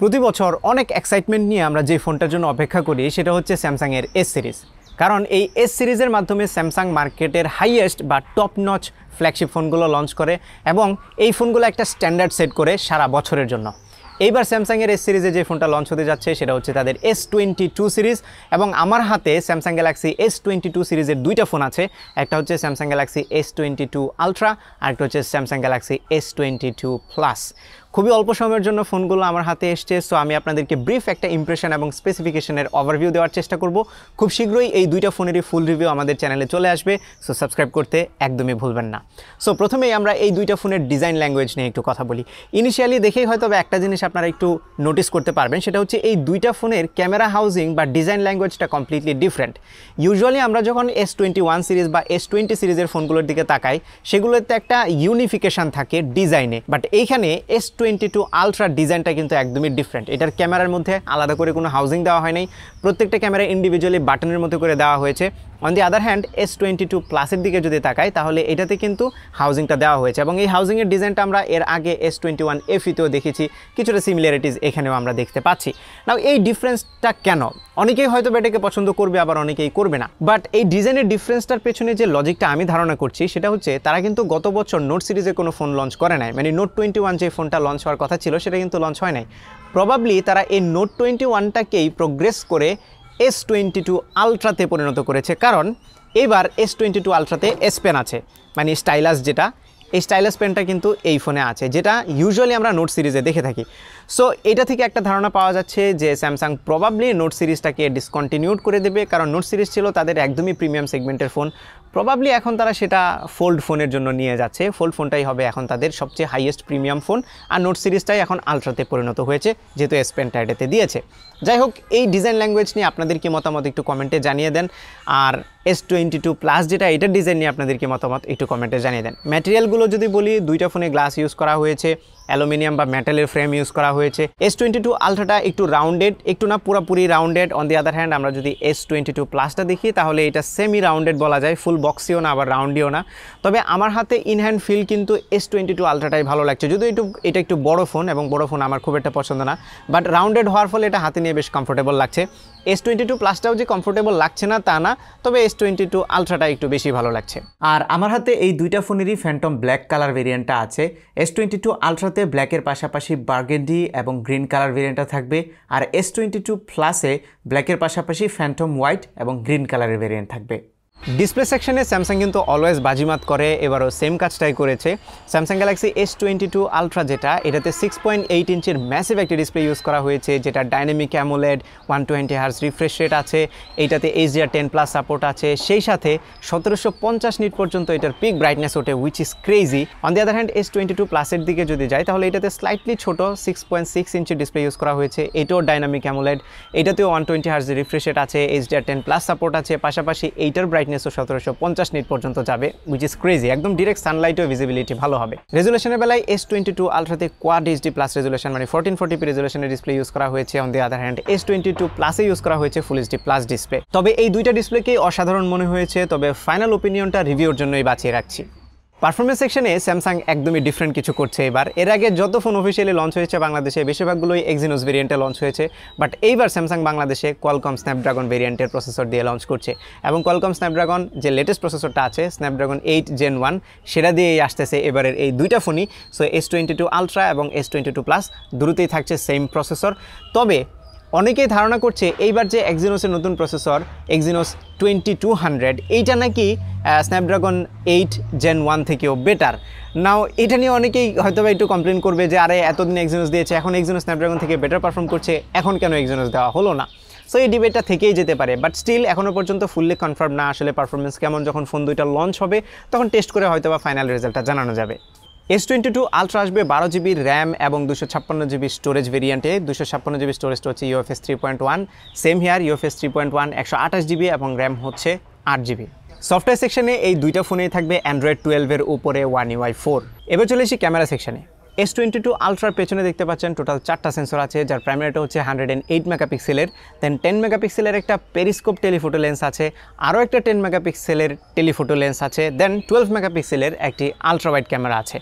প্রতি বছর অনেক এক্সাইটমেন্ট নিয়ে আমরা যে ফোনটার জন্য অপেক্ষা করি সেটা হচ্ছে স্যামসাং এর এস সিরিজ। কারণ এই এস সিরিজের মাধ্যমে স্যামসাং মার্কেটের হাইয়েস্ট বা টপ নচ ফ্ল্যাগশিপ ফোনগুলো লঞ্চ করে এবং এই ফোনগুলো একটা স্ট্যান্ডার্ড সেট করে সারা বছরের জন্য। এইবার স্যামসাংয়ের এস সিরিজে যে ফোনটা লঞ্চ হতে যাচ্ছে সেটা হচ্ছে তাদের S22 সিরিজ এবং আমার হাতে স্যামসাং গ্যালাক্সি S22 সিরিজের দুইটা ফোন আছে। একটা হচ্ছে স্যামসাং গ্যালাক্সি S22 আলট্রা আর একটা হচ্ছে স্যামসাং গ্যালাক্সি S22 প্লাস। খুবই অল্প সময়ের জন্য ফোনগুলো আমার হাতে এসছে, সো আমি আপনাদেরকে ব্রিফ একটা ইমপ্রেশন এবং স্পেসিফিকেশনের ওভারভিউ দেওয়ার চেষ্টা করব। খুব শীঘ্রই এই দুইটা ফোনেরই ফুল রিভিউ আমাদের চ্যানেলে চলে আসবে, সো সাবস্ক্রাইব করতে একদমই ভুলবেন না। সো প্রথমেই আমরা এই দুইটা ফোনের ডিজাইন ল্যাঙ্গুয়েজ নিয়ে একটু কথা বলি। ইনিশিয়ালি দেখেই হয়তো একটা জিনিস আপনারা একটু নোটিস করতে পারবেন, সেটা হচ্ছে এই দুইটা ফোনের ক্যামেরা হাউজিং বা ডিজাইন ল্যাঙ্গুয়েজটা কমপ্লিটলি ডিফারেন্ট। ইউজুয়ালি আমরা যখন S21 সিরিজ বা S20 সিরিজের ফোনগুলোর দিকে তাকাই সেগুলোতে একটা ইউনিফিকেশন থাকে ডিজাইনে, বাট এইখানে S22 আলট্রা ডিজাইনটা কিন্তু একদমই ডিফারেন্ট। এটার ক্যামেরার মধ্যে আলাদা করে কোনো হাউজিং দেওয়া হয় নাই, প্রত্যেকটা ক্যামেরা ইন্ডিভিজুয়ালি বাটনের মতো করে দেওয়া হয়েছে। On the other hand S22 প্লাসের দিকে যদি তাকাই তাহলে এটাতে কিন্তু হাউজিংটা দেওয়া হয়েছে এবং এই হাউজিংয়ের ডিজাইনটা আমরা এর আগে S21 FE-তেও দেখেছি, কিছুটা সিমিলারিটিস এখানেও আমরা দেখতে পাচ্ছি। নাও এই ডিফারেন্সটা কেন? অনেকেই হয়তো এটাকে পছন্দ করবে, আবার অনেকেই করবে না, বাট এই ডিজাইনের ডিফারেন্সটার পেছনে যে লজিকটা আমি ধারণা করছি সেটা হচ্ছে তারা কিন্তু গত বছর নোট সিরিজে কোনো ফোন লঞ্চ করে নাই, মানে নোট 21 যে ফোনটা লঞ্চ হওয়ার কথা ছিল সেটা কিন্তু লঞ্চ হয় নাই। প্রবাবলি তারা এই নোট 21টাকেই প্রোগ্রেস করে S22 আলট্রাতে পরিণত করেছে, কারণ এবার S22 আলট্রাতে এস পেন আছে, মানে স্টাইলাস যেটা, এই স্টাইলাস পেনটা কিন্তু এই ফোনে আছে, যেটা ইউজুয়ালি আমরা নোট সিরিজে দেখে থাকি। সো এটা থেকে একটা ধারণা পাওয়া যাচ্ছে যে স্যামসাং প্রবাবলি নোট সিরিজটাকে ডিসকন্টিনিউড করে দেবে, কারণ নোট সিরিজ ছিল তাদের একদমই প্রিমিয়াম সেগমেন্টের ফোন। প্রবাবলি এখন তারা সেটা ফোল্ড ফোনের জন্য নিয়ে যাচ্ছে, ফোল্ড ফোনটাই হবে এখন তাদের সবচেয়ে হাইয়েস্ট প্রিমিয়াম ফোন, আর নোট সিরিজটাই এখন আলট্রাতে পরিণত হয়েছে যেহেতু এস পেনটা এটাতে দিয়েছে। যাই হোক, এই ডিজাইন ল্যাঙ্গুয়েজ নিয়ে আপনাদের কি মতামত একটু কমেন্টে জানিয়ে দেন, আর S22 প্লাস যেটা এটার ডিজাইন নিয়ে আপনাদের কি মতামত একটু কমেন্টে জানিয়ে দেন। ম্যাটেরিয়ালগুলো যদি বলি, দুইটা ফোনে গ্লাস ইউজ করা হয়েছে, অ্যালুমিনিয়াম বা মেটালের ফ্রেম ইউজ করা হয়েছে। S22 আলট্রাটা একটু রাউন্ডেড, একটু না পুরোপুরি rounded. On the other hand আমরা যদি S22 প্লাসটা দেখি তাহলে এটা সেমি রাউন্ডেড বলা যায়, ফুল বক্সিও না আবার রাউন্ডিও না। তবে আমার হাতে ইন হ্যান্ড ফিল কিন্তু S22 আলট্রাটাই ভালো লাগছে, যদিও এটা একটু বড় ফোন এবং বড় ফোন আমার খুব একটা পছন্দ না, বাট রাউন্ডেড হওয়ার ফলে এটা হাতে নিয়ে বেশ কমফোর্টেবল লাগছে। S22 প্লাসটাও যে কমফোর্টেবল লাগছে না তা না, তবে S22 আলট্রাটা একটু বেশি ভালো লাগছে। আর আমার হাতে এই দুইটা ফোনেরই ফ্যান্টম ব্ল্যাক কালার ভেরিয়েন্টটা আছে। S22 আলট্রাতে ব্ল্যাকের পাশাপাশি বার্গেন্ডি এবং গ্রিন কালার ভেরিয়েন্টটা থাকবে, আর S22 প্লাসে ব্ল্যাকের পাশাপাশি ফ্যান্টম হোয়াইট এবং গ্রিন কালারের ভেরিয়েন্ট থাকবে। ডিসপ্লে সেকশনে স্যামসাং কিন্তু অলওয়েজ বাজিমাত করে, এবারও সেম কাজটাই করেছে। স্যামসাং গ্যালাক্সি S22 আলট্রা যেটা, এটাতে 6.8 ইঞ্চির ম্যাসিভ একটি ডিসপ্লে ইউজ করা হয়েছে, যেটা dynamic AMOLED 120 hertz refresh rate আছে, এইটাতে HDR10+ সাপোর্ট আছে, সেই সাথে 1750 নিট পর্যন্ত এটার পিক ব্রাইটনেস ওঠে, which is crazy. On the other hand S22 প্লাসের দিকে যদি যাই তাহলে এটাতে স্লাইটলি ছোট 6.6 ইঞ্চির ডিসপ্লে ইউজ করা হয়েছে, এটাও ডাইনামিক অ্যামোলেড, এটাতেও 120 হার্জ রিফ্রেশ রেট আছে, HDR10+ সাপোর্ট আছে, পাশাপাশি এইটার ব্রাইটনেসও 1750 নিট পর্যন্ত যাবে, উইচ ইজ ক্রেজি। একদম ডিরেক্ট সানলাইটও ভিজিবিলিটি ভালো হবে। রেজুলেশনের বেলায় S22 আলট্রাতে কোয়াড HD+ রেজুলেশন, মানে 1440p রেজুলেশনের ডিসপ্লে ইউজ করা হয়েছে। On the other hand S22 প্লাসে ইউজ করা হয়েছে ফুল HD+ ডিসপ্লে। তবে এই দুইটা ডিসপ্লেকেই অসাধারণ মনে হয়েছে, তবে ফাইনাল ওপিনিয়নটা রিভিউর জন্যই বাঁচিয়ে রাখছি। পারফরমেন্স সেকশনে স্যামসাং একদমই ডিফারেন্ট কিছু করছে এবার। এর আগে যত ফোন অফিসিয়ালি লঞ্চ হয়েছে বাংলাদেশে বেশিরভাগগুলোই এক্সিনোস ভেরিয়েন্টে লঞ্চ হয়েছে, বাট এইবার স্যামসাং বাংলাদেশে কোয়ালকম স্ন্যাপড্রাগন ভেরিয়েন্টের প্রসেসর দিয়ে লঞ্চ করছে এবং কোয়ালকম স্ন্যাপড্রাগন যে লেটেস্ট প্রসেসরটা আছে স্ন্যাপড্রাগন 8 Gen 1 সেটা দিয়েই আসতেছে এবারের এই দুইটা ফোনই। সো S22 আলট্রা এবং S22 প্লাস দ্রুতই থাকছে সেম প্রসেসর। তবে অনেকেই ধারণা করছে এইবার যে এক্সিনোসের নতুন প্রসেসর এক্সিনোস 2200 এইটা নাকি স্ন্যাপড্রাগন 8 Gen 1 থেকেও বেটার। নাও এটা নিয়ে অনেকেই হয়তো একটু কমপ্লেন করবে যে আরে এতদিন এক্সিনোস দিয়েছে, এখন এক্সিনোস স্ন্যাপড্রাগন থেকে বেটার পারফর্ম করছে, এখন কেন এক্সিনোস দেওয়া হলো না। সো এই ডিবেটটা থেকেই যেতে পারে, বাট স্টিল এখনও পর্যন্ত ফুললি কনফার্ম না আসলে পারফরমেন্স কেমন। যখন ফোন দুইটা লঞ্চ হবে তখন টেস্ট করে হয়তো বা ফাইনাল রেজাল্টটা জানানো যাবে। S22 আলট্রা আসবে 12GB র্যাম এবং 256GB স্টোরেজ ভেরিয়েন্টে। 256GB স্টোরেজটা হচ্ছে UFS 3.1, same here UFS 3.1, 128GB এবং র্যাম হচ্ছে 8GB। সফটওয়্যার সেকশনে এই দুইটা ফোনেই থাকবে অ্যান্ড্রয়েড 12 এর উপরে One UI 4। এবার চলে এসি ক্যামেরা সেকশনে। S22 আলট্রার পেছনে দেখতে পাচ্ছেন টোটাল 4টা সেন্সর আছে, যার প্রাইমারিটা হচ্ছে 108 মেগাপিক্সেলের, দেন 10 মেগাপিক্সেলের একটা পেরিস্কোপ টেলিফোটো লেন্স আছে, আরও একটা 10 মেগাপিক্সেলের টেলিফোটো লেন্স আছে, দেন 12 মেগাপিক্সেলের একটি আলট্রা ওয়াইড ক্যামেরা আছে।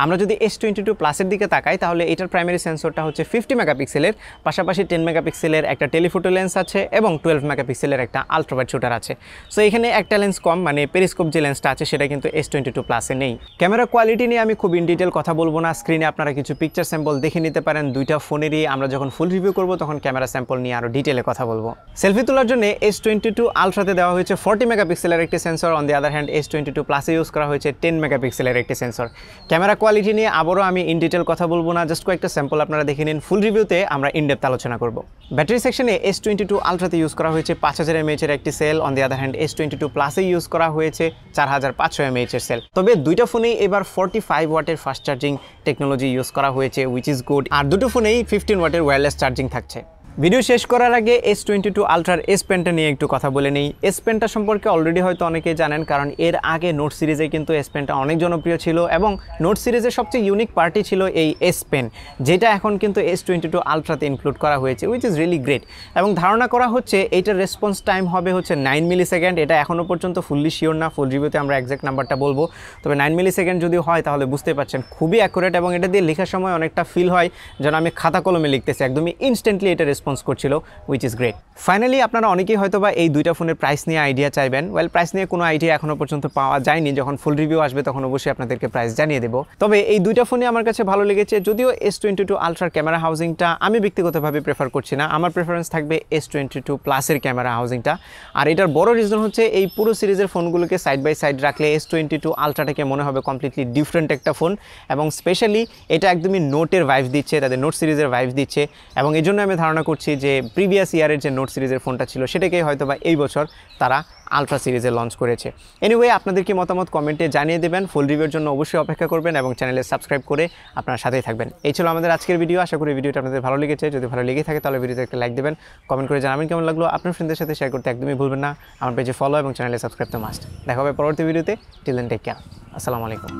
আমরা যদি S22 প্লাসের দিকে তাকাই তাহলে এটার প্রাইমারি সেন্সরটা হচ্ছে 50 মেগাপিক্সেলের, পাশাপাশি 10 মেগাপিক্সেলের একটা টেলিফোটো লেন্স আছে এবং 12 মেগাপিক্সেলের একটা আলট্রা ওয়াইড শুটার আছে। সো এখানে একটা লেন্স কম, মানে পেরিস্কোপ যে লেন্সটা আছে সেটা কিন্তু S22 প্লাসে নেই। ক্যামেরা কোয়ালিটি নিয়ে আমি খুব ইন ডিটেল কথা বলবো না, স্ক্রিনে আপনারা কিছু পিকচার স্যাম্পল দেখে নিতে পারেন। দুইটা ফোনেরই আমরা যখন ফুল রিভিউ করব তখন ক্যামেরা স্যাম্পল নিয়ে আরও ডিটেলে কথা বলবো। সেলফি তোলার জন্য S22 আলট্রাতে দেওয়া হয়েছে 40 মেগাপিক্সেলের একটি sensor, on the other hand S22 প্লাসে ইউজ করা হয়েছে 10 মেগাপিক্সেলের একটি সেন্সর। ক্যামেরা কোয়ালিটি নিয়ে আবারও আমি ইন ডিটেল কথা বলবো না, জাস্ট কয়েকটা স্যাম্পল আপনারা দেখে নিন, ফুল রিভিউতে আমরা ইনডেপথ আলোচনা করব। ব্যাটারি সেকশনে S22 আলট্রাতে ইউজ করা হয়েছে 5000 mAh এর একটি cell, on the other hand S22 প্লাসে ইউজ করা হয়েছে 4500 mAh এর সেল। তবে দুইটা ফোনেই এবার 45 ওয়াটের ফাস্ট চার্জিং টেকনোলজি ইউজ করা হয়েছে, উইচ ইজ গুড। আর দুটো ফোনেই 15 ওয়াটের ওয়্যারলেস চার্জিং থাকছে। ভিডিও শেষ করার আগে S22 আলট্রার এস পেনটা নিয়ে একটু কথা বলে নেই। এস পেনটা সম্পর্কে অলরেডি হয়তো অনেকেই জানেন, কারণ এর আগে নোট সিরিজে কিন্তু এস পেনটা অনেক জনপ্রিয় ছিল এবং নোট সিরিজের সবচেয়ে ইউনিক পার্টি ছিল এই এস পেন, যেটা এখন কিন্তু S22 আলট্রাতে ইনক্লুড করা হয়েছে, উইচ ইজ রিয়েলি গ্রেট। এবং ধারণা করা হচ্ছে এইটার রেসপন্স টাইম হবে হচ্ছে 9 মিলিসেকেন্ড। এটা এখনও পর্যন্ত ফুললি শিওর না, ফুল রিভিউতে আমরা এক্সাক্ট নাম্বারটা বলবো। তবে 9 মিলিসেকেন্ড যদি হয় তাহলে বুঝতে পারছেন খুবই অ্যাকুরেট, এবং এটা দিয়ে লেখার সময় অনেকটা ফিল হয় যেন আমি খাতা কলমে লিখতেছি, একদমই ইনস্ট্যান্টলি এটা রেসপন্স করছিল, which is great. ফাইনালি আপনারা অনেকেই হয়তোবা এই দুইটা ফোনের প্রাইস নিয়ে আইডিয়া চাইবেন। ওয়েল, প্রাইস নিয়ে কোনো আইডিয়া এখনও পর্যন্ত পাওয়া যায়নি, যখন ফুল রিভিউ আসবে তখন অবশ্যই আপনাদেরকে প্রাইস জানিয়ে দেবো। তবে এই দুইটা ফোনই আমার কাছে ভালো লেগেছে, যদিও S22 আলট্রার ক্যামেরা হাউজিংটা আমি ব্যক্তিগতভাবে প্রেফার করছি না, আমার প্রেফারেন্স থাকবে S22 প্লাসের ক্যামেরা হাউজিংটা। আর এটার বড় রিজন হচ্ছে এই পুরো সিরিজের ফোনগুলোকে সাইড বাই সাইড রাখলে S22 আলট্রাটাকে মনে হবে কমপ্লিটলি ডিফারেন্ট একটা ফোন, এবং স্পেশালি এটা একদমই নোটের ভাইবস দিচ্ছে, তাদের নোট সিরিজের ভাইবস দিচ্ছে, এবং এই জন্য আমি ধারণা করছি যে প্রিভিয়াস ইয়ারের যে নোট সিরিজের ফোনটা ছিল সেটাকেই হয়তোবা এই বছর তারা আলট্রা সিরিজে লঞ্চ করেছে। এনিওয়ে, আপনাদের কি মতামত কমেন্টে জানিয়ে দেবেন। ফুল রিভিউর জন্য অবশ্যই অপেক্ষা করবেন এবং চ্যানেলে সাবস্ক্রাইব করে আপনার সাথেই থাকবেন। এই ছিল আমাদের আজকের ভিডিও। আশা করি ভিডিওটা আপনাদের ভালো লেগেছে। যদি ভালো লেগে থাকে তাহলে ভিডিওতে একটা লাইক দেবেন, কমেন্ট করে জানাবেন কেমন লাগলো। আপনার ফ্রেন্ডদের সাথে শেয়ার করতে একদমই ভুলবেন না। আমার পেজে ফলো এবং চ্যানেলে সাবস্ক্রাইব তো মাস্ট। দেখা হবে পরবর্তী ভিডিওতে। Till then take care. আসসালামু আলাইকুম।